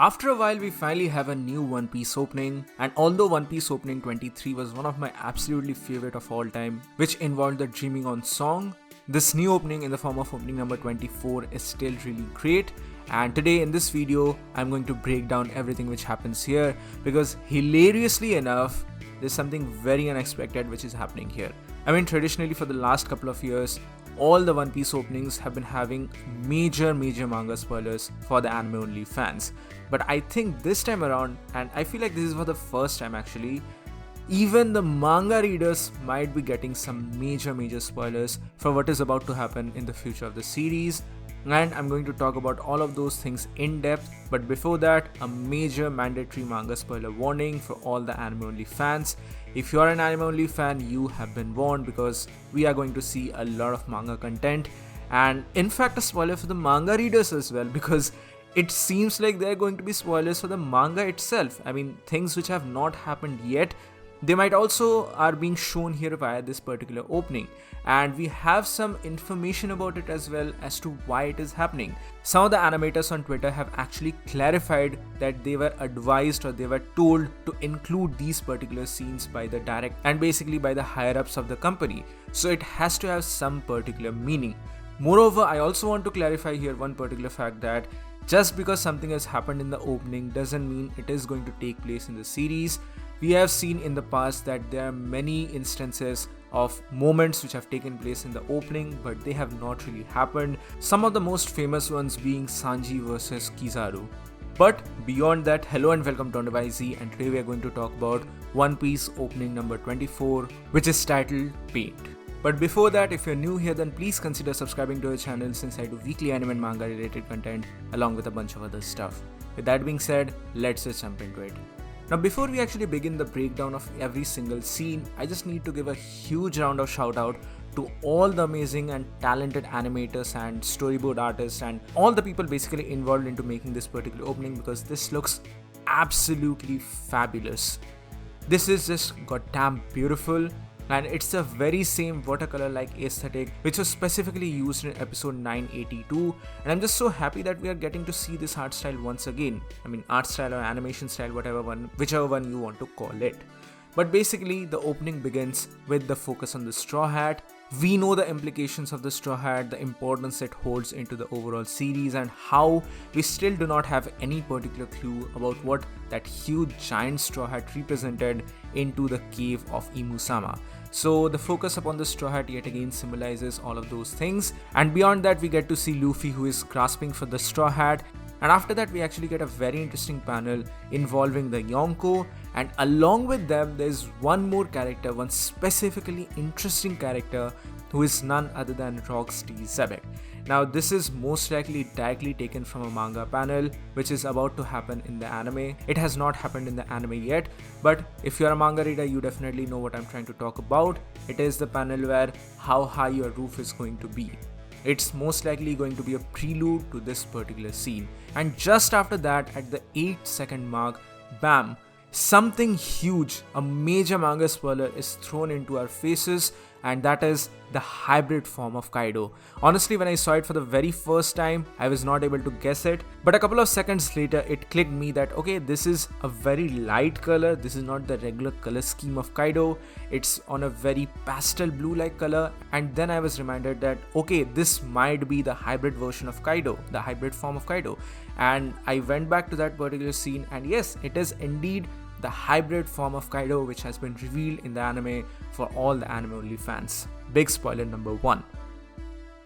After a while, we finally have a new One Piece opening, and although One Piece opening 23 was one of my absolutely favorite of all time, which involved the Dreaming On song, this new opening in the form of opening number 24 is still really great. And today in this video, I'm going to break down everything which happens here because hilariously enough, there's something very unexpected which is happening here. I mean, traditionally for the last couple of years, all the One Piece openings have been having major manga spoilers for the anime only fans. But I think this time around, and I feel like this is for the first time actually, even the manga readers might be getting some major spoilers for what is about to happen in the future of the series. And I'm going to talk about all of those things in depth, but before that, a major mandatory manga spoiler warning for all the anime only fans. If you're an anime only fan, you have been warned because we are going to see a lot of manga content, and in fact a spoiler for the manga readers as well, because it seems like there are going to be spoilers for the manga itself. I mean, things which have not happened yet, they might also are being shown here via this particular opening, and we have some information about it as well as to why it is happening. Some of the animators on Twitter have actually clarified that they were advised or they were told to include these particular scenes by the direct and basically by the higher ups of the company, so it has to have some particular meaning. Moreover, I also want to clarify here one particular fact that just because something has happened in the opening doesn't mean it is going to take place in the series. We have seen in the past that there are many instances of moments which have taken place in the opening, but they have not really happened. Some of the most famous ones being Sanji versus Kizaru. But beyond that, hello and welcome to WhyZ, and today we are going to talk about One Piece opening number 24, which is titled Paint. But before that, if you're new here, then please consider subscribing to our channel since I do weekly anime and manga related content along with a bunch of other stuff. With that being said, let's just jump into it. Now, before we actually begin the breakdown of every single scene, I just need to give a huge round of shout out to all the amazing and talented animators and storyboard artists and all the people basically involved into making this particular opening, because this looks absolutely fabulous. This is just goddamn beautiful. And it's the very same watercolor-like aesthetic which was specifically used in episode 982, and I'm just so happy that we are getting to see this art style once again. I mean, art style or animation style, whichever one you want to call it. But basically, the opening begins with the focus on the straw hat. We know the implications of the straw hat, the importance it holds into the overall series, and how we still do not have any particular clue about what that huge giant straw hat represented into the cave of Imusama. So the focus upon the straw hat yet again symbolizes all of those things, and beyond that we get to see Luffy who is grasping for the straw hat, and after that we actually get a very interesting panel involving the Yonko, and along with them there's one more character, one specifically interesting character who is none other than Rock's D. Zebek. Now this is most likely directly taken from a manga panel which is about to happen in the anime. It has not happened in the anime yet, but if you're a manga reader, you definitely know what I'm trying to talk about. It is the panel where how high your roof is going to be. It's most likely going to be a prelude to this particular scene. And just after that, at the 8-second mark, bam, something huge, a major manga spoiler is thrown into our faces, and that is the hybrid form of Kaido. Honestly, when I saw it for the very first time, I was not able to guess it, but a couple of seconds later it clicked me that okay, this is a very light color, this is not the regular color scheme of Kaido, it's on a very pastel blue like color, and then I was reminded that okay, this might be the hybrid version of Kaido, the hybrid form of Kaido, and I went back to that particular scene, and yes, it is indeed the hybrid form of Kaido which has been revealed in the anime for all the anime only fans. Big spoiler number 1.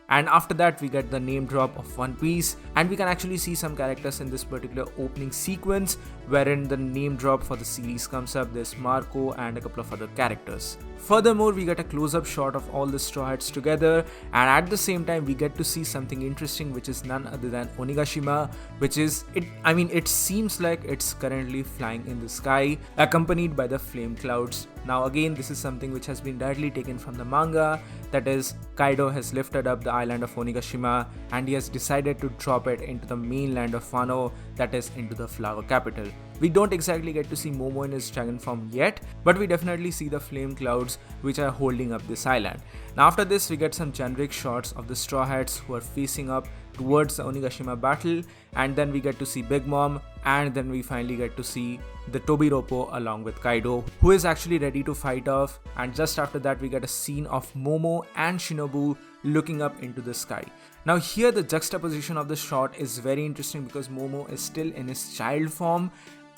And after that we get the name drop of One Piece, and we can actually see some characters in this particular opening sequence wherein the name drop for the series comes up. There's Marco and a couple of other characters. Furthermore, we get a close-up shot of all the straw hats together, and at the same time we get to see something interesting which is none other than Onigashima, which is it seems like it's currently flying in the sky accompanied by the flame clouds. Now again, this is something which has been directly taken from the manga, that is, Kaido has lifted up the island of Onigashima and he has decided to drop it into the mainland of Wano, that is into the flower capital. We don't exactly get to see Momo in his dragon form yet, but we definitely see the flame clouds which are holding up this island. Now after this we get some generic shots of the straw hats who are facing up towards the Onigashima battle, and then we get to see Big Mom, and then we finally get to see the Tobiroppo along with Kaido, who is actually ready to fight off. And just after that we get a scene of Momo and Shinobu looking up into the sky. Now here the juxtaposition of the shot is very interesting because Momo is still in his child form,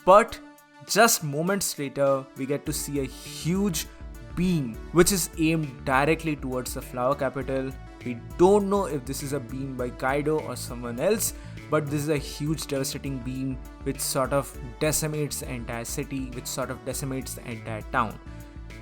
but just moments later we get to see a huge beam which is aimed directly towards the flower capital. We don't know if this is a beam by Kaido or someone else, but this is a huge devastating beam which sort of decimates the entire city, which sort of decimates the entire town.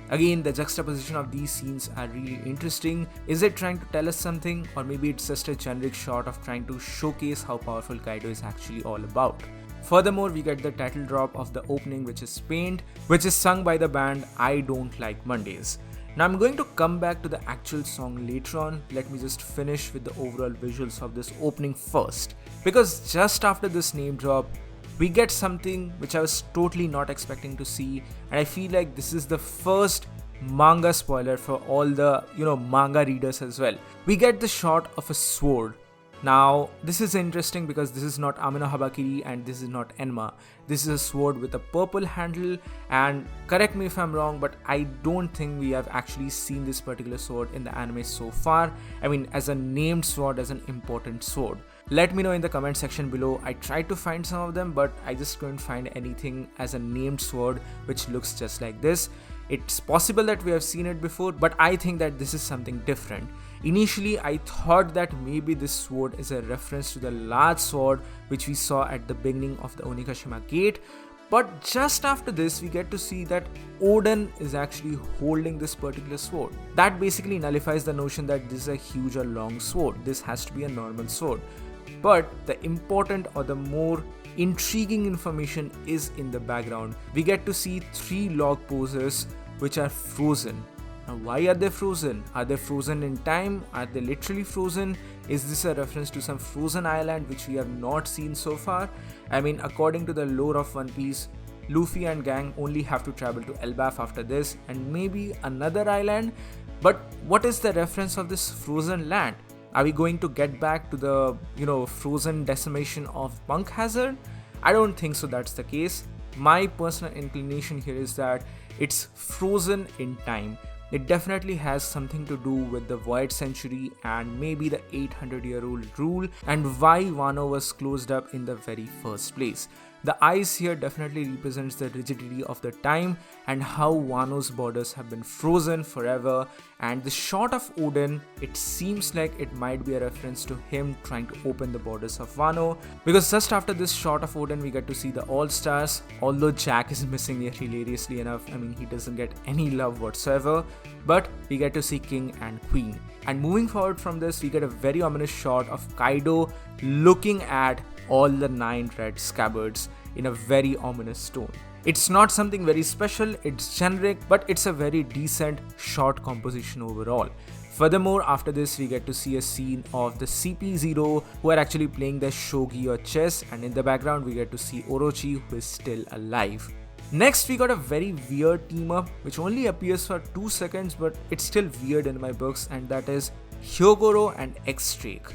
Again, the juxtaposition of these scenes are really interesting. Is it trying to tell us something, or maybe it's just a generic shot of trying to showcase how powerful Kaido is actually all about? Furthermore, we get the title drop of the opening, which is Paint, which is sung by the band I Don't Like Mondays. Now I'm going to come back to the actual song later on. Let me just finish with the overall visuals of this opening first, because just after this name drop we get something which I was totally not expecting to see, and I feel like this is the first manga spoiler for all the manga readers as well. We get the shot of a sword. Now this is interesting because this is not Amino Habakiri and this is not Enma. This is a sword with a purple handle, and correct me if I'm wrong, but I don't think we have actually seen this particular sword in the anime so far. I mean, as a named sword, as an important sword. Let me know in the comment section below. I tried to find some of them, but I just couldn't find anything as a named sword which looks just like this. It's possible that we have seen it before, but I think that this is something different. Initially, I thought that maybe this sword is a reference to the large sword which we saw at the beginning of the Onigashima gate, but just after this we get to see that Oden is actually holding this particular sword. That basically nullifies the notion that this is a huge or long sword. This has to be a normal sword. But the important or the more intriguing information is in the background. We get to see 3 log poses which are frozen. Now why are they frozen? Are they frozen in time? Are they literally frozen? Is this a reference to some frozen island which we have not seen so far? I mean, according to the lore of One Piece, Luffy and gang only have to travel to Elbaf after this and maybe another island. But what is the reference of this frozen land? Are we going to get back to the, frozen decimation of Punk Hazard? I don't think so that's the case. My personal inclination here is that it's frozen in time. It definitely has something to do with the Void Century and maybe the 800-year-old rule and why Wano was closed up in the very first place. The ice here definitely represents the rigidity of the time and how Wano's borders have been frozen forever, and the shot of Oden, it seems like it might be a reference to him trying to open the borders of Wano, because just after this shot of Oden we get to see the All-Stars, although Jack is missing here hilariously enough. I mean, he doesn't get any love whatsoever, but we get to see King and Queen. And moving forward from this, we get a very ominous shot of Kaido looking at all the 9 red scabbards in a very ominous tone. It's not something very special, it's generic, but it's a very decent shot composition overall. Furthermore, after this we get to see a scene of the CP0 who are actually playing the shogi or chess, and in the background we get to see Orochi who is still alive. Next we got a very weird team up which only appears for 2 seconds, but it's still weird in my books, and that is Hyogoro and X-Drake.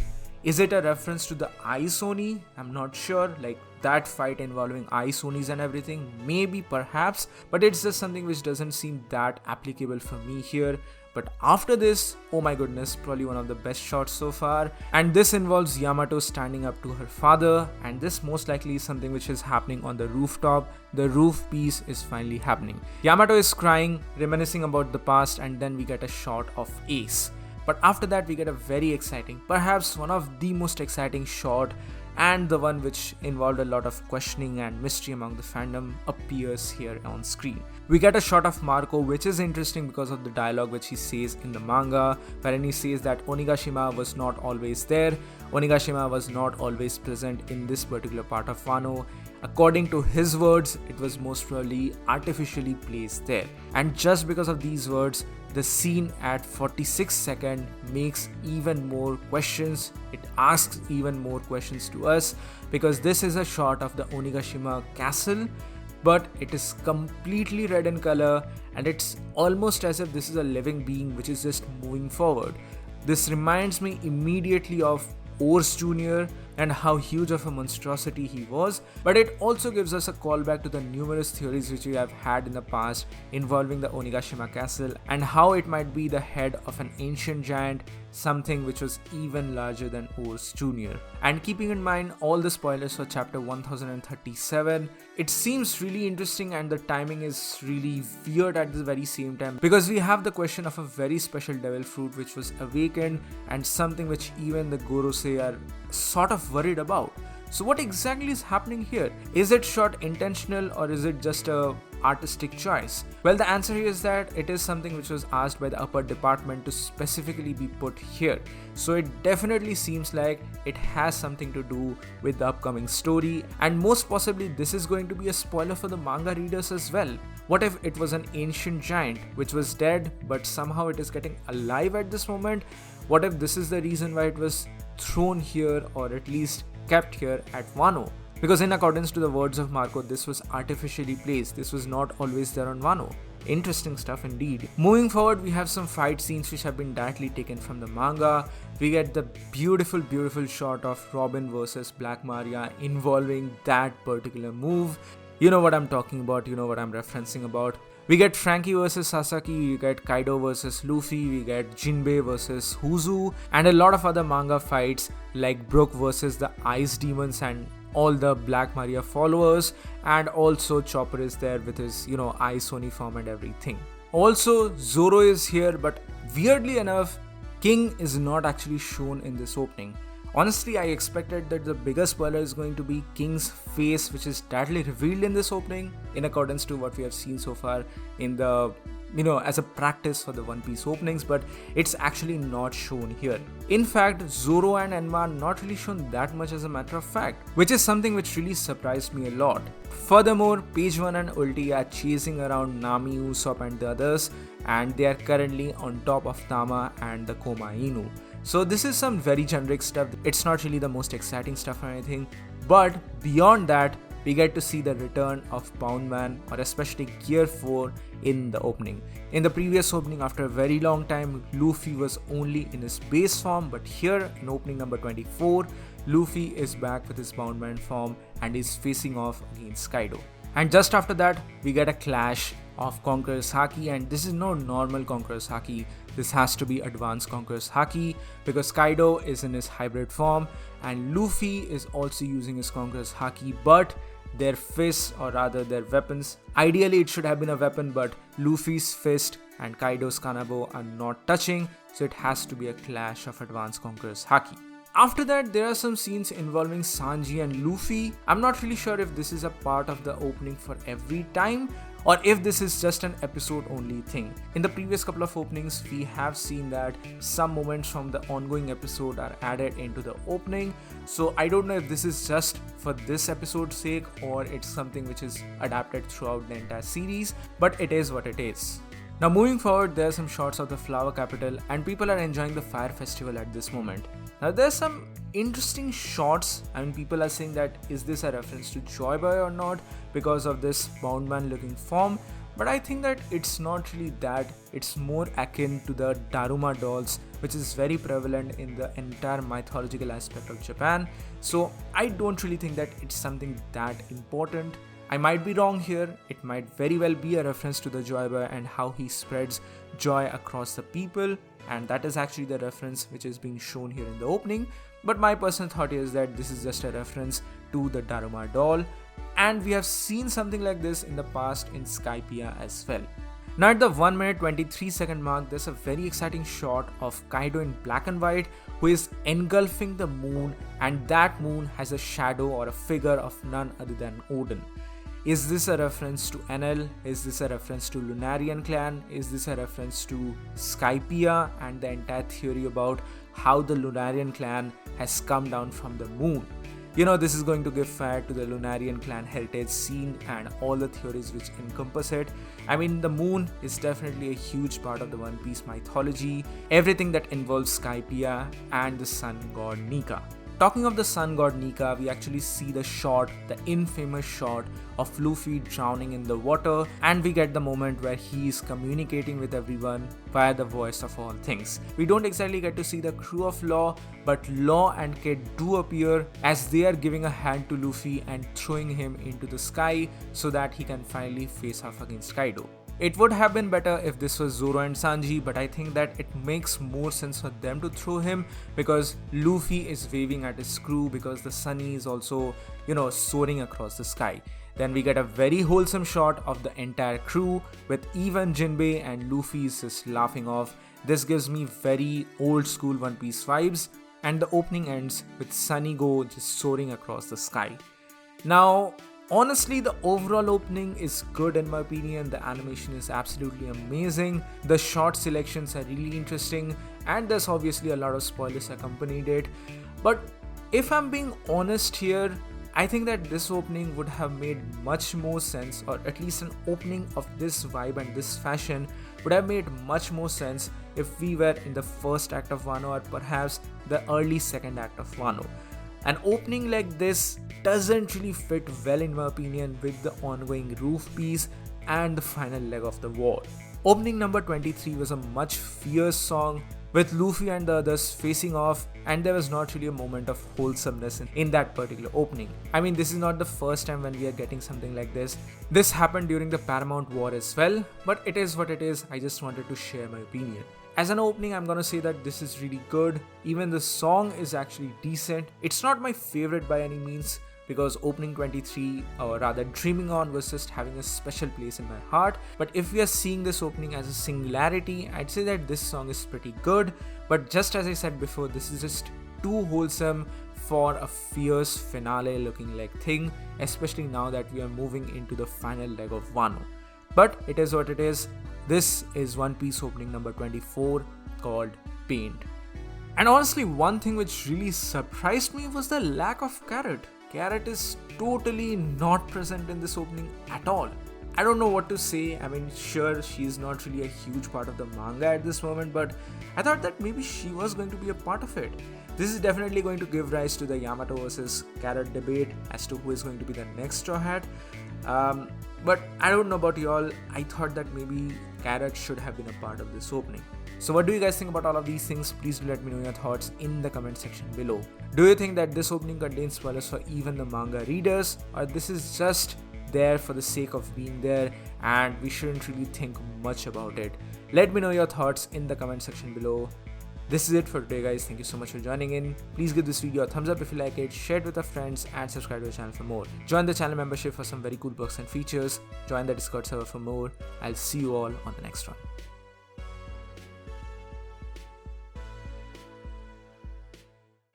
Is it a reference to the Ice Oni? I'm not sure, like that fight involving Ice Onis and everything, maybe, perhaps, but it's just something which doesn't seem that applicable for me here. But after this, oh my goodness, probably one of the best shots so far, and this involves Yamato standing up to her father, and this most likely is something which is happening on the rooftop. The roof piece is finally happening. Yamato is crying, reminiscing about the past, and then we get a shot of Ace. But after that we get a very exciting, perhaps one of the most exciting shot, and the one which involved a lot of questioning and mystery among the fandom appears here on screen. We get a shot of Marco, which is interesting because of the dialogue which he says in the manga, wherein he says that Onigashima was not always there, Onigashima was not always present in this particular part of Wano. According to his words, it was most probably artificially placed there. And just because of these words, the scene at 46 seconds makes even more questions. It asks even more questions to us, because this is a shot of the Onigashima castle, but it is completely red in color, and it's almost as if this is a living being which is just moving forward. This reminds me immediately of Ors Jr. and how huge of a monstrosity he was, but it also gives us a callback to the numerous theories which we have had in the past involving the Onigashima castle and how it might be the head of an ancient giant, something which was even larger than Ors Jr. And keeping in mind all the spoilers for chapter 1037, it seems really interesting and the timing is really weird at the very same time, because we have the question of a very special devil fruit which was awakened and something which even the Gorosei are sort of worried about. So what exactly is happening here? Is it shot intentional or is it just a artistic choice? Well, the answer here is that it is something which was asked by the upper department to specifically be put here. So it definitely seems like it has something to do with the upcoming story, and most possibly this is going to be a spoiler for the manga readers as well. What if it was an ancient giant which was dead but somehow it is getting alive at this moment? What if this is the reason why it was thrown here or at least kept here at Wano? Because in accordance to the words of Marco, this was artificially placed. This was not always there on Wano. Interesting stuff indeed. Moving forward, we have some fight scenes which have been directly taken from the manga. We get the beautiful shot of Robin versus Black Maria involving that particular move. You know what I'm talking about, you know what I'm referencing about. We get Frankie versus Sasaki, we get Kaido versus Luffy, we get Jinbei versus Huzu, and a lot of other manga fights like Brook versus the Ice Demons and all the Black Maria followers, and also Chopper is there with his, Ice uniform and everything. Also, Zoro is here, but weirdly enough, King is not actually shown in this opening. Honestly, I expected that the biggest spoiler is going to be King's face, which is directly revealed in this opening, in accordance to what we have seen so far in the, as a practice for the One Piece openings, but it's actually not shown here. In fact, Zoro and Enma are not really shown that much as a matter of fact, which is something which really surprised me a lot. Furthermore, Page 1 and Ulti are chasing around Nami, Usopp and the others, and they are currently on top of Tama and the Koma Inu. So this is some very generic stuff. It's not really the most exciting stuff or anything, but beyond that, we get to see the return of Boundman, or especially Gear 4 in the opening. In the previous opening, after a very long time, Luffy was only in his base form, but here in opening number 24, Luffy is back with his Boundman form and is facing off against Kaido. And just after that, we get a clash of Conqueror's Haki, and this is no normal Conqueror's Haki. This has to be advanced Conqueror's Haki, because Kaido is in his hybrid form and Luffy is also using his Conqueror's Haki, but their fists, or rather their weapons, ideally it should have been a weapon, but Luffy's fist and Kaido's Kanabo are not touching, so it has to be a clash of advanced Conqueror's Haki. After that, there are some scenes involving Sanji and Luffy. I'm not really sure if this is a part of the opening for every time, or if this is just an episode only thing. In the previous couple of openings, we have seen that some moments from the ongoing episode are added into the opening, so I don't know if this is just for this episode's sake or it's something which is adapted throughout the entire series, but it is what it is. Now moving forward, there are some shots of the Flower Capital and people are enjoying the fire festival at this moment. Now there's some interesting shots. People are saying that is this a reference to Joy Boy or not because of this Boundman looking form, but I think that it's not really that. It's more akin to the Daruma dolls, which is very prevalent in the entire mythological aspect of Japan, so I don't really think that it's something that important. I might be wrong here, it might very well be a reference to the Joy Boy and how he spreads joy across the people, and that is actually the reference which is being shown here in the opening, but my personal thought is that this is just a reference to the Daruma doll, and we have seen something like this in the past in Skypiea as well. Now at the 1 minute 23 second mark, there's a very exciting shot of Kaido in black and white who is engulfing the moon, and that moon has a shadow or a figure of none other than Odin. Is this a reference to NL? Is this a reference to Lunarian clan? Is this a reference to Skypiea and the entire theory about how the Lunarian clan has come down from the moon? This is going to give fire to the Lunarian clan heritage scene and all the theories which encompass it. The moon is definitely a huge part of the One Piece mythology, everything that involves Skypiea and the sun god Nika. Talking of the sun god Nika, we actually see the infamous shot of Luffy drowning in the water, and we get the moment where he is communicating with everyone via the voice of all things. We don't exactly get to see the crew of Law, but Law and Kid do appear as they are giving a hand to Luffy and throwing him into the sky so that he can finally face off against Kaido. It would have been better if this was Zoro and Sanji, but I think that it makes more sense for them to throw him because Luffy is waving at his crew because the Sunny is also, soaring across the sky. Then we get a very wholesome shot of the entire crew with even Jinbei and Luffy just laughing off. This gives me very old school One Piece vibes, and the opening ends with Sunny Go just soaring across the sky. Now, honestly, the overall opening is good in my opinion. The animation is absolutely amazing. The shot selections are really interesting, and there's obviously a lot of spoilers accompanied it. But if I'm being honest here, I think that this opening would have made much more sense, or at least an opening of this vibe and this fashion would have made much more sense if we were in the first act of Wano or perhaps the early second act of Wano. An opening like this doesn't really fit well in my opinion with the ongoing roof piece and the final leg of the war. Opening number 23 was a much fierce song with Luffy and the others facing off, and there was not really a moment of wholesomeness in that particular opening. I mean, this is not the first time when we are getting something like this. This happened during the Paramount War as well, but it is what it is. I just wanted to share my opinion. As an opening, I'm gonna say that this is really good. Even the song is actually decent. It's not my favorite by any means, because opening 23, or rather Dreaming On, was just having a special place in my heart. But if we are seeing this opening as a singularity, I'd say that this song is pretty good. But just as I said before, this is just too wholesome for a fierce finale looking like thing, especially now that we are moving into the final leg of Wano. But it is what it is. This is One Piece opening number 24 called Paint. And honestly, one thing which really surprised me was the lack of Carrot. Carrot is totally not present in this opening at all. I don't know what to say. I mean, sure, she's not really a huge part of the manga at this moment, but I thought that maybe she was going to be a part of it. This is definitely going to give rise to the Yamato versus Carrot debate as to who is going to be the next Straw Hat. But I don't know about y'all. I thought that maybe Carrot should have been a part of this opening. So what do you guys think about all of these things? Please do let me know your thoughts in the comment section below. Do you think that this opening contains spoilers for even the manga readers, or this is just there for the sake of being there and we shouldn't really think much about it? Let me know your thoughts in the comment section below. This is it for today, guys. Thank you so much for joining in. Please give this video a thumbs up if you like it, share it with your friends, and subscribe to the channel for more. Join the channel membership for some very cool perks and features. Join the Discord server for more. I'll see you all on the next one.